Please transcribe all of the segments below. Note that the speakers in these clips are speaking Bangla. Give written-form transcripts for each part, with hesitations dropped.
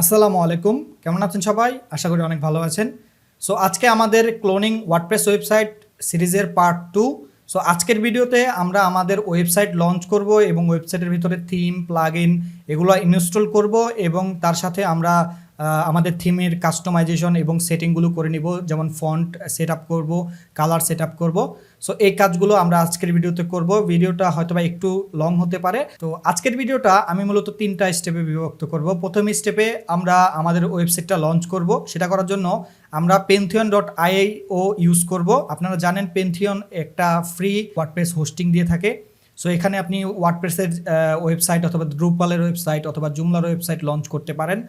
আসসালামু আলাইকুম, কেমন আছেন সবাই? আশা করি অনেক ভালো আছেন। সো আজকে আমাদের ক্লোনিং ওয়ার্ডপ্রেস ওয়েবসাইট সিরিজের পার্ট 2। সো আজকের ভিডিওতে আমরা আমাদের ওয়েবসাইট লঞ্চ করব এবং ওয়েবসাইটের ভিতরে থিম, প্লাগইন এগুলো ইনস্টল করব এবং তার সাথে আমরা আমাদের থিমের কাস্টমাইজেশন এবং সেটিংগুলো করে নিব, যেমন ফন্ট সেট আপ করবো, কালার সেট আপ করবো। সো এই কাজগুলো আমরা আজকের ভিডিওতে করব। ভিডিওটা হয়তোবা একটু লং হতে পারে। তো আজকের ভিডিওটা আমি মূলত 3টা স্টেপে বিভক্ত করব। প্রথম স্টেপে আমরা আমাদের ওয়েবসাইটটা লঞ্চ করব। সেটা করার জন্য আমরা Pantheon.io ইউজ করব। আপনারা জানেন পেনথিয়ন একটা ফ্রি ওয়ার্ডপ্রেস হোস্টিং দিয়ে থাকে। সো এখানে আপনি ওয়ার্ডপ্রেসের ওয়েবসাইট অথবা ড্রুপালের ওয়েবসাইট অথবা জুমলার ওয়েবসাইট লঞ্চ করতে পারেন।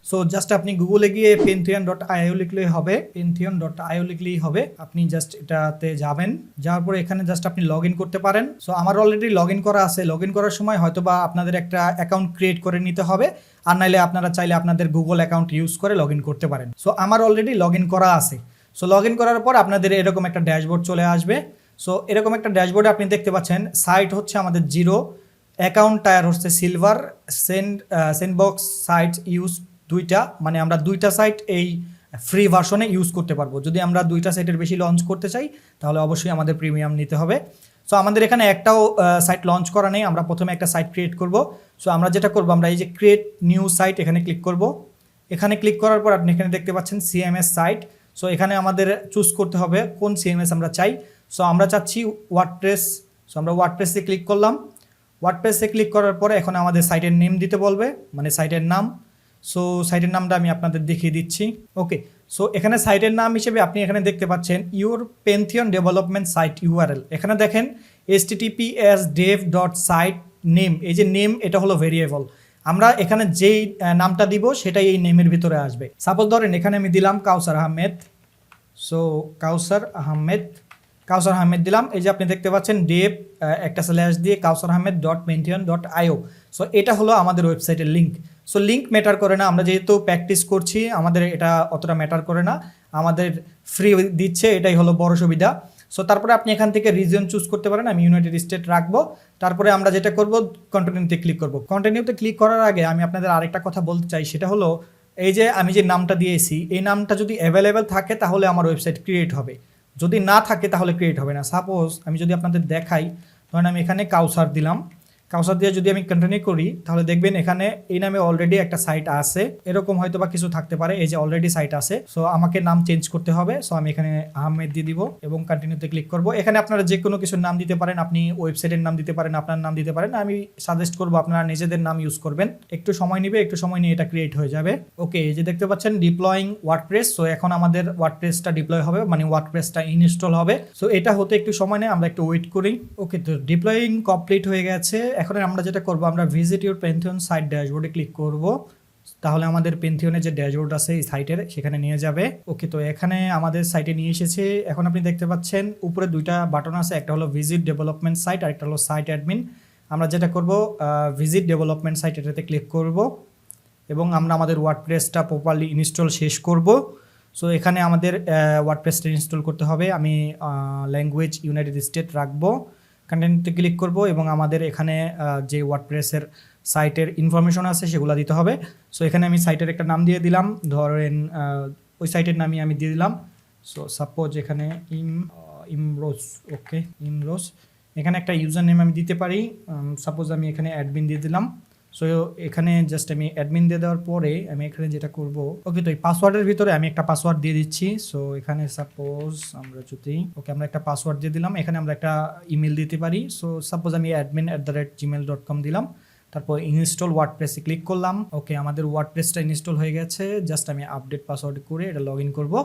সো জাস্ট আপনি গুগলে গিয়ে Pantheon.io লিখলেই হবে, Pantheon.io লিখলেই হবে। আপনি জাস্ট এটাতে যাবেন, যাওয়ার পরে এখানে জাস্ট আপনি লগ ইন করতে পারেন। সো আমার অলরেডি লগ ইন করা আছে। লগ ইন করার সময় হয়তোবা আপনাদের একটা অ্যাকাউন্ট ক্রিয়েট করে নিতে হবে, আর নাইলে আপনারা চাইলে আপনাদের গুগল অ্যাকাউন্ট ইউজ করে লগ ইন করতে পারেন। সো আমার অলরেডি লগ ইন করা আছে। সো লগ ইন করার পর আপনাদের এরকম একটা ড্যাশবোর্ড চলে আসবে। সো এরকম একটা ড্যাশবোর্ডে আপনি দেখতে পাচ্ছেন সাইট হচ্ছে আমাদের 0, অ্যাকাউন্ট টায়ার হচ্ছে সিলভার, সেন্ডবক্স সাইট ইউজ 2টা, মানে আমরা 2টা সাইট এই ফ্রি ভার্সনে ইউজ করতে পারবো। যদি আমরা 2টা সাইটের বেশি লঞ্চ করতে চাই তাহলে অবশ্যই আমাদের প্রিমিয়াম নিতে হবে। সো আমাদের এখানে একটাও সাইট লঞ্চ করা নেই। আমরা প্রথমে একটা সাইট ক্রিয়েট করব। সো আমরা যেটা করব, আমরা এই যে ক্রিয়েট নিউ সাইট এখানে ক্লিক করব। এখানে ক্লিক করার পর আপনি এখানে দেখতে পাচ্ছেন সিএমএস সাইট। সো এখানে আমাদের চুজ করতে হবে কোন সিএমএস আমরা চাই। সো আমরা চাচ্ছি ওয়ার্ডপ্রেস। সো আমরা ওয়ার্ডপ্রেসে ক্লিক করলাম। ওয়ার্ডপ্রেসে ক্লিক করার পরে এখন আমাদের সাইটের নেম দিতে বলবে, মানে সাইটের নাম। সো সাইটের নামটা আমি আপনাদের দেখিয়ে দিচ্ছি। ওকে, সো এখানে সাইটের নাম হিসেবে আপনি এখানে দেখতে পাচ্ছেন ইউর পেনথিয়ন ডেভেলপমেন্ট সাইট ইউআরএল। এখানে দেখেন https://dev.site name, এই যে নেম এটা হলো ভেরিয়েবল। আমরা এখানে যেই নামটা দিব সেটাই এই নেমের ভিতরে আসবে। সাপোজ ধরেন এখানে আমি দিলাম কাউসার আহমেদ। সো কাউসার আহমেদ দিলাম। এই যে আপনি দেখতে পাচ্ছেন ডেভ একটা স্ল্যাশ দিয়ে kausarahmed.pantheon.io। সো এটা হলো আমাদের ওয়েবসাইটের লিঙ্ক। সো লিঙ্ক ম্যাটার করে না, আমরা যেহেতু প্র্যাকটিস করছি আমাদের এটা অতটা ম্যাটার করে না, আমাদের ফ্রি দিচ্ছে, এটাই হলো বড় সুবিধা। সো তারপরে আপনি এখান থেকে রিজন চুজ করতে পারেন। আমি ইউনাইটেড স্টেট রাখবো। তারপরে আমরা যেটা করব, কন্টিনিউতে ক্লিক করব। কন্টিনিউতে ক্লিক করার আগে আমি আপনাদের আরেকটা কথা বলতে চাই, সেটা হলো এই যে আমি যে নামটা দিয়েছি এই নামটা যদি অ্যাভেলেবেল থাকে তাহলে আমার ওয়েবসাইট ক্রিয়েট হবে, যদি না থাকে তাহলে ক্রিয়েট হবে না। সাপোজ আমি যদি আপনাদের দেখাই, ধরেন আমি এখানে কাউসার দিলাম। কাউসার দিয়ে যদি আমি কন্টিনিউ করি তাহলে দেখবেন এখানে এই নামে অলরেডি একটা সাইট আছে। এরকম হয়তো বা কিছু থাকতে পারে, এই যে অলরেডি সাইট আছে। সো আমাকে নাম চেঞ্জ করতে হবে। সো আমি এখানে আহমেদ দিয়ে দিব এবং কন্টিনিউতে ক্লিক করব। এখানে আপনারা যে কোনো কিছুর নাম দিতে পারেন, আপনি ওয়েবসাইটের নাম দিতে পারেন, আপনার নাম দিতে পারেন। আমি সাজেস্ট করবো আপনারা নিজেদের নাম ইউজ করবেন। একটু সময় নিবে, একটু সময় নিয়ে এটা ক্রিয়েট হয়ে যাবে। ওকে, এই যে দেখতে পাচ্ছেন ডিপ্লয়িং ওয়ার্ডপ্রেস। সো এখন আমাদের ওয়ার্ডপ্রেসটা ডিপ্লয় হবে, মানে ওয়ার্ডপ্রেসটা ইনস্টল হবে। সো এটা হতে একটু সময় নেয়, আমরা একটু ওয়েট করি। ওকে, তো ডিপ্লয়িং কমপ্লিট হয়ে গেছে। এখন আমরা যেটা করব, আমরা ভিজিট ইউর পেনথিয়ন সাইট ড্যাশবোর্ডে ক্লিক করব। তাহলে আমাদের পেনথিয়নের যে ড্যাশবোর্ড আছে এই সাইটের, সেখানে নিয়ে যাবে। ওকে, তো এখানে আমাদের সাইটে নিয়ে এসেছে। এখন আপনি দেখতে পাচ্ছেন উপরে 2টা বাটন আছে, একটা হলো ভিজিট ডেভেলপমেন্ট সাইট আর একটা হলো সাইট অ্যাডমিন। আমরা যেটা করব, ভিজিট ডেভেলপমেন্ট সাইট এটাতে ক্লিক করব এবং আমরা আমাদের ওয়ার্ডপ্রেসটা প্রপারলি ইনস্টল শেষ করব। সো এখানে আমাদের ওয়ার্ডপ্রেসটা ইনস্টল করতে হবে। আমি ল্যাঙ্গুয়েজ ইউনাইটেড স্টেট রাখবো। কন্টেন্টে ক্লিক করব এবং আমাদের এখানে যে ওয়ার্ডপ্রেসের সাইটের ইনফরমেশন আছে সেগুলো দিতে হবে। সো এখানে আমি সাইটের একটা নাম দিয়ে দিলাম, ধরেন ওই সাইটের নামই আমি দিয়ে দিলাম। সো সাপোজ এখানে ইমরোজ। ওকে, ইমরোজ। এখানে একটা ইউজার নেম আমি দিতে পারি। সাপোজ আমি এখানে অ্যাডমিন দিয়ে দিলাম। সো এখানে জাস্ট আমি অ্যাডমিন দিয়ে দেওয়ার পরে আমি এখানে যেটা করব, ওকে, তো এই পাসওয়ার্ডের ভিতরে আমি একটা পাসওয়ার্ড দিয়ে দিচ্ছি। সো এখানে সাপোজ আমরা যদি, ওকে, আমরা একটা পাসওয়ার্ড দিয়ে দিলাম। এখানে আমরা একটা ইমেল দিতে পারি। সো সাপোজ আমি admin@gmail.com দিলাম। তারপর ইনস্টল ওয়ার্ডপ্রেসে ক্লিক করলাম। ওকে, আমাদের ওয়ার্ডপ্রেসটা ইনস্টল হয়ে গেছে। জাস্ট আমি আপডেট পাসওয়ার্ড করে এটা লগ ইন করবো।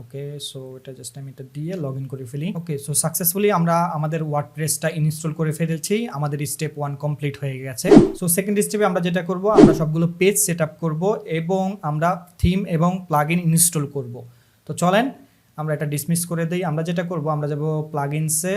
ওকে, সো এটা জাস্ট আমি এটা দিয়ে লগ ইন করে ফেলি। ওকে, সো সাকসেসফুলি আমরা আমাদের ওয়ার্ডপ্রেসটা ইনস্টল করে ফেলেছি। আমাদের স্টেপ 1 কমপ্লিট হয়ে গেছে। সো সেকেন্ড স্টেপে আমরা যেটা করব, আমরা সবগুলো পেজ সেট আপ করবো এবং আমরা থিম এবং প্লাগইন ইনস্টল করব। তো চলেন আমরা এটা ডিসমিস করে দিই। আমরা যেটা করব, আমরা যাব প্লাগইনসে,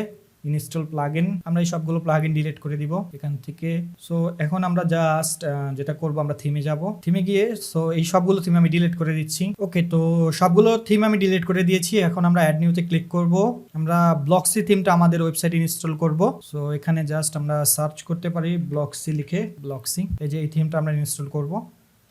ইনস্টল প্লাগইন। আমরা এই সবগুলো প্লাগইন ডিলিট করে দিব এখান থেকে। সো এখন আমরা জাস্ট যেটা করব, আমরা থিমে যাব। থিমে গিয়ে সো এই সবগুলো থিম আমি ডিলিট করে দিচ্ছি। ওকে, তো সবগুলো থিম আমি ডিলিট করে দিয়েছি। এখন আমরা অ্যাড নিউতে ক্লিক করব। আমরা ব্লকসি থিমটা আমাদের ওয়েবসাইটে ইনস্টল করব। সো এখানে জাস্ট আমরা সার্চ করতে পারি ব্লকসি লিখে, ব্লকসি। এই যে এই থিমটা আমরা ইনস্টল করব।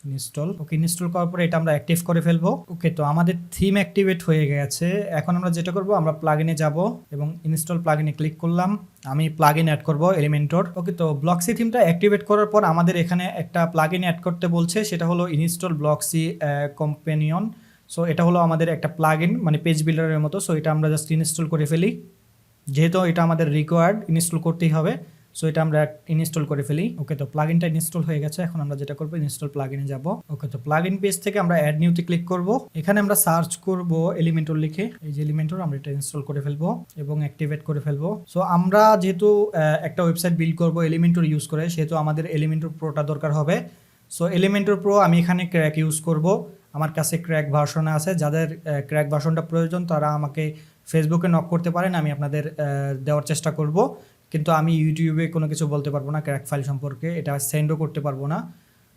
ইনস্টল। ওকে, ইনস্টল করার পরে এটা আমরা অ্যাক্টিভ করে ফেলবো। ওকে, তো আমাদের থিম অ্যাক্টিভেট হয়ে গেছে। এখন আমরা যেটা করব, আমরা প্লাগইনে যাব এবং ইনস্টল প্লাগইনে ক্লিক করলাম। আমি প্লাগইন অ্যাড করব এলিমেন্টর। ওকে, তো ব্লকসি থিমটা অ্যাক্টিভেট করার পর আমাদের এখানে একটা প্লাগইন অ্যাড করতে বলছে, সেটা হলো ইনস্টল ব্লকসি কম্পেনিয়ন। সো এটা হলো আমাদের একটা প্লাগইন, মানে পেজ বিল্ডারের মতো। সো এটা আমরা জাস্ট ইনস্টল করে ফেলি, যেহেতু এটা আমাদের রিকোয়ার্ড, ইনস্টল করতেই হবে। সো এটা আমরা ইনস্টল করে ফেলি। ওকে, তো প্লাগইনটা ইনস্টল হয়ে গেছে। এখন আমরা যেটা করব, ইনস্টল প্লাগইনে যাব। ওকে, তো প্লাগইন পেজ থেকে আমরা অ্যাড নিউতে ক্লিক করব। এখানে আমরা সার্চ করব এলিমেন্টর লিখে। এই যে এলিমেন্টর, আমরা এটা ইনস্টল করে ফেলবো এবং অ্যাক্টিভেট করে ফেলবো। সো আমরা যেহেতু একটা ওয়েবসাইট বিল্ড করব এলিমেন্টর ইউজ করে, সেহেতু আমাদের এলিমেন্টর প্রোটা দরকার হবে। সো এলিমেন্টর প্রো আমি এখানে ক্র্যাক ইউজ করব। আমার কাছে ক্র্যাক ভার্সনে আছে। যাদের ক্র্যাক ভার্সনটা প্রয়োজন তারা আমাকে ফেসবুকে নক করতে পারেন, আমি আপনাদের দেওয়ার চেষ্টা করব। কিন্তু আমি ইউটিউবে কোনো কিছু বলতে পারবো না ক্র্যাক ফাইল সম্পর্কে, এটা সেন্ডও করতে পারবো না।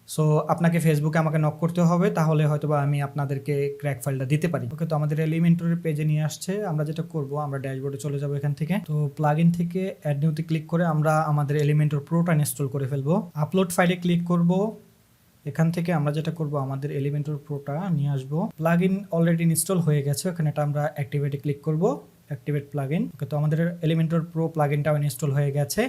সো আপনাকে ফেসবুকে আমাকে নক করতে হবে, তাহলে হয়তোবা আমি আপনাদেরকে ক্র্যাক ফাইলটা দিতে পারি। ওকে, তো আমাদের এলিমেন্টরের পেজে নিয়ে আসছে। আমরা যেটা করব, আমরা ড্যাশবোর্ডে চলে যাব এখান থেকে। তো প্লাগইন থেকে অ্যাড নিউতে ক্লিক করে আমরা আমাদের এলিমেন্টর প্রোটা ইনস্টল করে ফেলবো। আপলোড ফাইলে ক্লিক করব। এখান থেকে আমরা যেটা করব, আমাদের এলিমেন্টর প্রোটা নিয়ে আসবো। প্লাগইন অলরেডি ইনস্টল হয়ে গেছে, এখানে এটা আমরা অ্যাক্টিভেটে ক্লিক করব, অ্যাক্টিভেট প্লাগইন। ওকে, তো আমাদের এলিমেন্টর প্রো প্লাগইনটাও ইনস্টল হয়ে গেছে।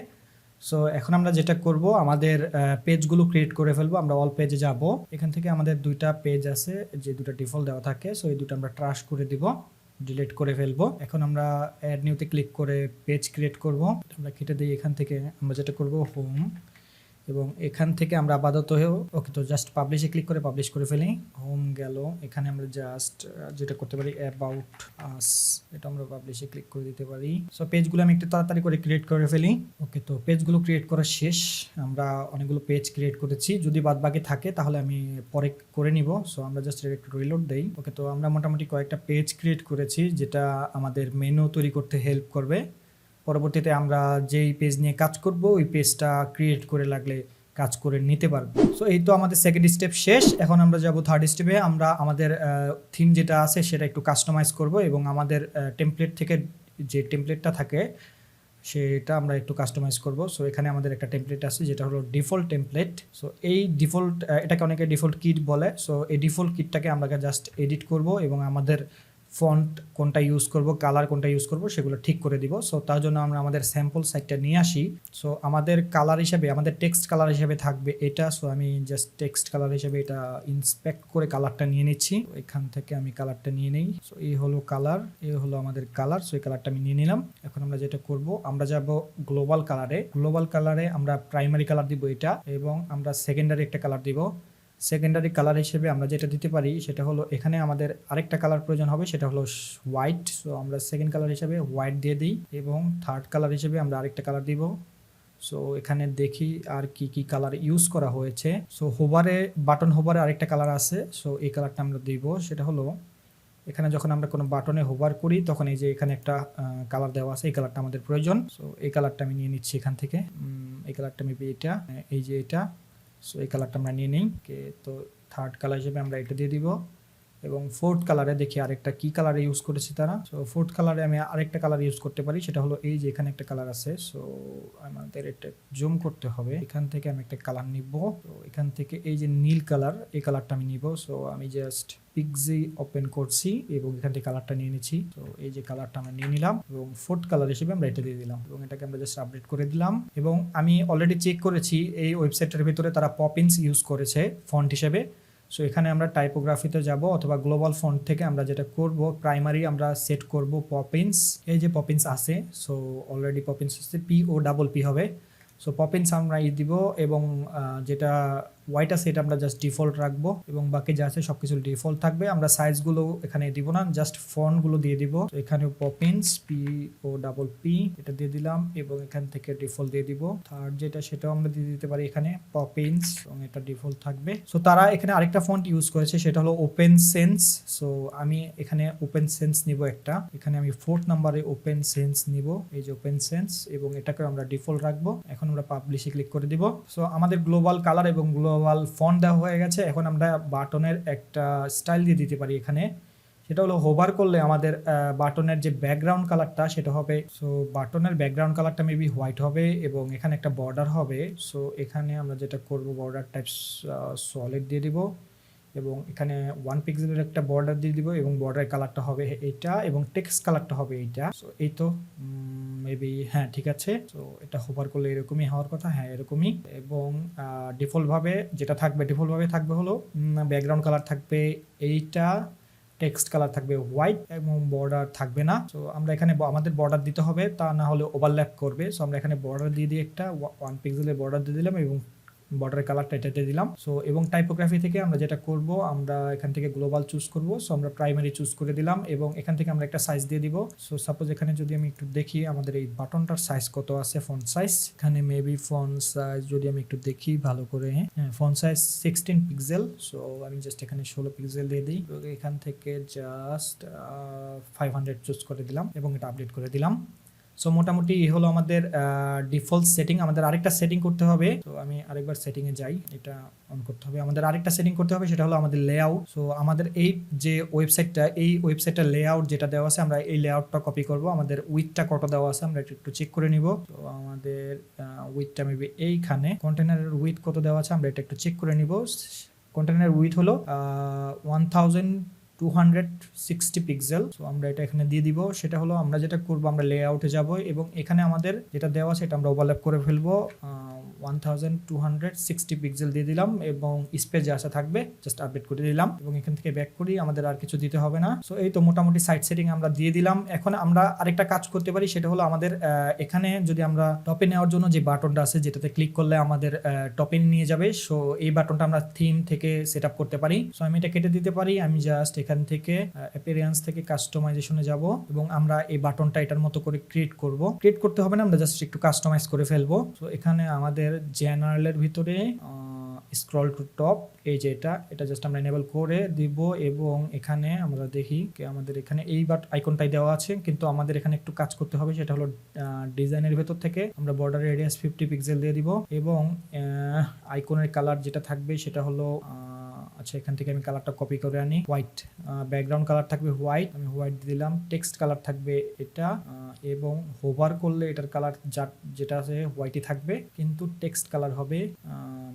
সো এখন আমরা যেটা করব, আমাদের পেজগুলো ক্রিয়েট করে ফেলবো। আমরা অল পেজে যাব। এখান থেকে আমাদের দুইটা পেজ আছে, যে দুটো ডিফল্ট দেওয়া থাকে। সো এই দুটো আমরা ট্রাশ করে দিব, ডিলিট করে ফেলবো। এখন আমরা অ্যাড নিউতে ক্লিক করে পেজ ক্রিয়েট করব। আমরা কেটে দিই। এখান থেকে আমরা যেটা করব, হোম, এবং এখান থেকে আমরা আপাতত ওকে, তো জাস্ট পাবলিশে ক্লিক করে পাবলিশ করে ফেলি। হোম গেল। এখানে আমরা জাস্ট যেটা করতে পারি, অ্যাবাউট আস, এটা আমরা পাবলিশে ক্লিক করে দিতে পারি। সো পেজগুলো আমি একটু তাড়াতাড়ি করে ক্রিয়েট করে ফেলি। ওকে, তো পেজগুলো ক্রিয়েট করা শেষ। আমরা অনেকগুলো পেজ ক্রিয়েট করেছি, যদি বাদ বাকি থাকে তাহলে আমি পরে করে নিব। সো আমরা জাস্ট একটু রিলোড দেই। ওকে, তো আমরা মোটামুটি কয়েকটা পেজ ক্রিয়েট করেছি, যেটা আমাদের মেনু তৈরি করতে হেল্প করবে। পরবর্তীতে আমরা যেই পেজ নিয়ে কাজ করব, ওই পেজটা ক্রিয়েট করে লাগলে কাজ করে নিতে পারবো। সো এই তো আমাদের সেকেন্ড স্টেপ শেষ। এখন আমরা যাব থার্ড স্টেপে। আমরা আমাদের থিম যেটা আছে সেটা একটু কাস্টমাইজ করব, এবং আমাদের টেমপ্লেট থেকে যে টেমপ্লেটটা থাকে সেটা আমরা একটু কাস্টমাইজ করব। সো এখানে আমাদের একটা টেমপ্লেট আছে, যেটা হলো ডিফল্ট টেমপ্লেট। সো এই ডিফল্ট, এটাকে অনেকে ডিফল্ট কিট বলে। সো এই ডিফল্ট কিটটাকে আমরা জাস্ট এডিট করব, এবং আমাদের ফন্ট কোনটা ইউজ করব, কালার কোনটা ইউজ করব, সেগুলো ঠিক করে দিব। সো তার জন্য আমরা আমাদের স্যাম্পল সাইটটা নিয়ে আসি। সো আমাদের কালার হিসেবে, আমাদের টেক্সট কালার হিসেবে থাকবে এটা। সো আমি জাস্ট টেক্সট কালার হিসেবে এটা ইন্সপেক্ট করে কালারটা নিয়ে নিচ্ছি। এখান থেকে আমি কালারটা নিয়ে নিই। সো এই হলো কালার, এই হলো আমাদের কালার। সো এই কালারটা আমি নিয়ে নিলাম। এখন আমরা যেটা করব, আমরা যাব গ্লোবাল কালারে। গ্লোবাল কালারে আমরা প্রাইমারি কালার দিব এটা, এবং আমরা সেকেন্ডারি একটা কালার দিব। সেকেন্ডারি কালার হিসেবে আমরা যেটা দিতে পারি সেটা হলো, এখানে আমাদের আরেকটা কালার প্রয়োজন হবে, সেটা হলো হোয়াইট। সো আমরা সেকেন্ড কালার হিসেবে হোয়াইট দিয়ে দিই, এবং থার্ড কালার হিসেবে আমরা আরেকটা কালার দিব। সো এখানে দেখি আর কি কি কালার ইউজ করা হয়েছে। সো হোভারে, বাটন হোভারে আরেকটা কালার আছে। সো এই কালারটা আমরা দিব, সেটা হলো, এখানে যখন আমরা কোনো বাটনে হোভার করি তখন এই যে এখানে একটা কালার দেওয়া আছে, এই কালারটা আমাদের প্রয়োজন। সো এই কালারটা আমি নিয়ে নিচ্ছি এখান থেকে। এই কালারটা মেবি এটা, এই যে এটা। সো এই কালারটা আমরা নিয়ে নিই। ওকে, তো থার্ড কালার হিসেবে আমরা এটা দিয়ে দিব, এবং ফোর্থ কালারে দেখি আরেকটা কি কালারে ইউজ করেছি তারা। সো ফোর্থ কালারে আমি আরেকটা কালার ইউজ করতে পারি, সেটা হলো এই যে এখানে একটা কালার আছে। সো আমাদের এটা জুম করতে হবে। এখান থেকে আমি একটা কালার নিব। তো এখান থেকে এই যে নীল কালার, এই কালারটা আমি নিব। সো আমি জাস্ট পিক্সি ওপেন করছি, এবং এখান থেকে কালারটা নিয়ে নিচ্ছি। তো এই যে কালারটা আমরা নিয়ে নিলাম, এবং ফোর্থ কালার হিসেবে আমরা এটা দিয়ে দিলাম, এবং এটাকে আমরা জাস্ট আপডেট করে দিলাম। এবং আমি অলরেডি চেক করেছি, এই ওয়েবসাইটের ভিতরে তারা পপিন্স ইউজ করেছে ফন্ট হিসেবে। সো এখানে আমরা টাইপোগ্রাফিতে যাব, অথবা গ্লোবাল ফন্ট থেকে আমরা যেটা করব, প্রাইমারি আমরা সেট করব পপিন্স। এই যে পপিন্স আছে, সো অলরেডি পপিন্স হচ্ছে POPP হবে। সো পপিন্স আমরা দিব, এবং যেটা হোয়াইট আছে এটা আমরা জাস্ট ডিফল্ট রাখবো, এবং বাকি যা আছে সব কিছু ডিফল্ট থাকবে। আমরা সাইজগুলো এখানে দিব না, জাস্ট ফন্টগুলো দিয়ে দিব। এখানে পপিন্স POPP এটা দিয়ে দিলাম, এবং এখান থেকে ডিফল্ট দিয়ে দিব। থার্ড যেটা, সেটাও আমরা দিয়ে দিতে পারি এখানে পপিন্স, এবং এটা ডিফল্ট থাকবে। সো তারা এখানে আরেকটা ফন্ট ইউজ করেছে, সেটা হলো ওপেন সেন্স। সো আমি এখানে ওপেন সেন্স নিব একটা। এখানে আমি 4th নাম্বারে ওপেন সেন্স নিব, এই যে ওপেন সেন্স, এবং এটাকে আমরা ডিফল্ট রাখবো। এখন আমরা পাবলিশে ক্লিক করে দিব। সো আমাদের গ্লোবাল কালার এবং গ্লোবাল ফন্ট দেওয়া হয়ে গেছে। এখন আমরা বাটনের একটা স্টাইল দিয়ে দিতে পারি এখানে। সেটা হলো হোভার করলে আমাদের বাটনের যে ব্যাকগ্রাউন্ড কালারটা সেটা হবে, সো বাটনের ব্যাকগ্রাউন্ড কালারটা মেবি হোয়াইট হবে এবং এখানে একটা বর্ডার হবে। সো এখানে আমরা যেটা করব বর্ডার টাইপ সলিড দিয়ে দিব এবং এখানে 1 পিক্সেলের একটা বর্ডার দিয়ে দিব এবং বর্ডারের কালারটা হবে এইটা এবং টেক্সট কালারটা হবে এইটা। সো এই তো মেবি হ্যাঁ ঠিক আছে। তো এটা হোভার করলে এরকমই হওয়ার কথা, হ্যাঁ এরকমই। এবং ডিফল্টভাবে যেটা থাকবে, ডিফল্টভাবে থাকবে হলো ব্যাকগ্রাউন্ড কালার থাকবে এইটা, টেক্সট কালার থাকবে হোয়াইট এবং বর্ডার থাকবে না। সো আমরা এখানে আমাদের বর্ডার দিতে হবে, তা না হলে ওভারল্যাপ করবে। সো আমরা এখানে বর্ডার দিয়ে একটা 1 পিক্সেলের বর্ডার দিয়ে দিলাম এবং বর্ডারের কালারটা এটাতে দিলাম। সো এবং টাইপোগ্রাফি থেকে আমরা যেটা করব, আমরা এখান থেকে গ্লোবাল চুজ করব। সো আমরা প্রাইমারি চুজ করে দিলাম এবং এখান থেকে আমরা একটা সাইজ দিয়ে দিব। সো সাপোজ এখানে যদি আমি একটু দেখি আমাদের এই বাটনটার সাইজ কত আছে, ফন্ট সাইজ এখানে মেবি ফন্ট সাইজ যদি আমি একটু দেখি ভালো করে, হ্যাঁ ফন্ট সাইজ 16 পিক্সেল। সো আমি জাস্ট এখানে 16 পিক্সেল দিয়ে দিই। এখান থেকে জাস্ট 500 চুজ করে দিলাম এবং এটা আপডেট করে দিলাম। সো মোটামুটি এই হলো আমাদের ডিফল্ট সেটিং। আমাদের আরেকটা সেটিং করতে হবে। তো আমি আরেকবার সেটিংয়ে যাই, এটা অন করতে হবে। আমাদের আরেকটা সেটিং করতে হবে, সেটা হলো আমাদের লেআউট। সো আমাদের এই যে ওয়েবসাইটটা, এই ওয়েবসাইটটার লেআউট যেটা দেওয়া আছে, আমরা এই লেআউটটা কপি করব। আমাদের উইথটা কত দেওয়া আছে আমরা একটু চেক করে নিব। তো আমাদের উইথটা মেবি এইখানে, কন্টেনারের উইথ কত দেওয়া আছে আমরা এটা একটু চেক করে নিব। কন্টেনারের উইথ হলো 1260 পিক্সেল। সো আমরা এটা এখানে দিয়ে দিব। সেটা হলো আমরা যেটা করব, আমরা লেআউটে যাব এবং এখানে আমাদের যেটা দেওয়া আছে এটা আমরা ওভারল্যাপ করে ফেলবো। 1260 পিক্সেল দিয়ে দিলাম এবং স্পেস যা আছে থাকবে জাস্ট আপডেট করে দিলাম এবং এখান থেকে ব্যাক করি, আমাদের আর কিছু দিতে হবে না। সো এই তো মোটামুটি সাইট সেটিং আমরা দিয়ে দিলাম। এখন আমরা আরেকটা কাজ করতে পারি, সেটা হলো আমাদের এখানে যদি আমরা টপে নেওয়ার জন্য যে বাটনটা আছে, যেটাতে ক্লিক করলে আমাদের টপে নিয়ে যাবে, সো এই বাটনটা আমরা থিম থেকে সেট আপ করতে পারি। সো আমি এটা কেটে দিতে পারি। আমি জাস্ট এখান থেকে অ্যাপিয়ারেন্স থেকে কাস্টমাইজেশনে যাব এবং আমরা এই বাটনটা এটার মতো করে ক্রিয়েট করব। ক্রিয়েট করতে হবে না, আমরা জাস্ট একটু কাস্টমাইজ করে ফেলবো। সো এখানে আমাদের জেনারেলের ভিতরে স্ক্রল টু টপ, এই যে এটা জাস্ট আমরা এনেবল করে দিব এবং এখানে আমরা দেখি আমাদের এখানে এই আইকনটাই দেওয়া আছে, কিন্তু আমাদের এখানে একটু কাজ করতে হবে। সেটা হলো ডিজাইনের ভেতর থেকে আমরা বর্ডার রেডিয়াস 50 পিক্সেল দিয়ে দিব এবং আইকনের কালার যেটা থাকবে সেটা হলো আচ্ছা এখান থেকে আমি কালারটা কপি করে আনি, হোয়াইট। ব্যাকগ্রাউন্ড কালার থাকবে হোয়াইট, আমি হোয়াইট দিলাম। টেক্সট কালার থাকবে এটা এবং হোভার করলে এটার কালার যেটা আছে হোয়াইটই থাকবে, কিন্তু টেক্সট কালার হবে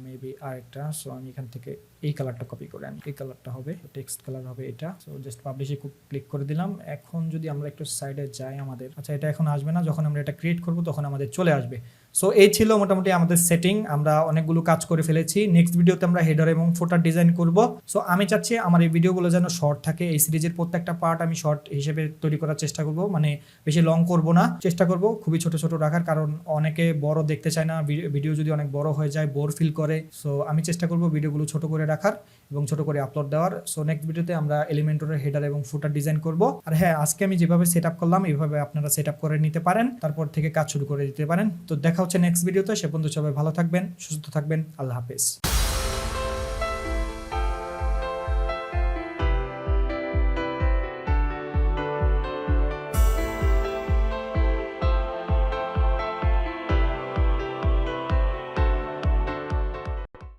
মেবি আরেকটা। সো আমি এখান থেকে এই কালারটা কপি করে আনি, এই কালারটা হবে, টেক্সট কালার হবে এটা। সো জাস্ট পাবলিশে ক্লিক করে দিলাম। এখন যদি আমরা একটু সাইডে যাই আমাদের, আচ্ছা এটা এখন আসবে না, যখন আমরা এটা ক্রিয়েট করব তখন আমাদের চলে আসবে। সো এই ছিল মোটামুটি আমাদের সেটিং। আমরা অনেকগুলো কাজ করে ফেলেছি। নেক্সট ভিডিওতে আমরা হেডার এবং ফুটার ডিজাইন করব। সো আমি চাচ্ছি আমার এই ভিডিওগুলো যেন শর্ট থাকে। এই সিরিজের প্রত্যেকটা পার্ট আমি শর্ট হিসেবে তৈরি করার চেষ্টা করব, মানে বেশি লং করব না, চেষ্টা করব খুবই ছোট ছোট রাখার, কারণ অনেকে বড় দেখতে চায় না। ভিডিও যদি অনেক বড় হয়ে যায় বোর ফিল করে। সো আমি চেষ্টা করব ভিডিওগুলো ছোট করে রাখার এবং ছোট করে আপলোড দেওয়ার। সো নেক্সট ভিডিওতে আমরা এলিমেন্টরের হেডার এবং ফুটার ডিজাইন করব। আর হ্যাঁ, আজকে আমি যেভাবে সেট আপ করলাম এইভাবে আপনারা সেট আপ করে নিতে পারেন, তারপর থেকে কাজ শুরু করে দিতে পারেন। তো দেখা হচ্ছে নেক্সট ভিডিওতে। সে পর্যন্ত সবাই ভালো থাকবেন, সুস্থ থাকবেন। আল্লাহ হাফেজ।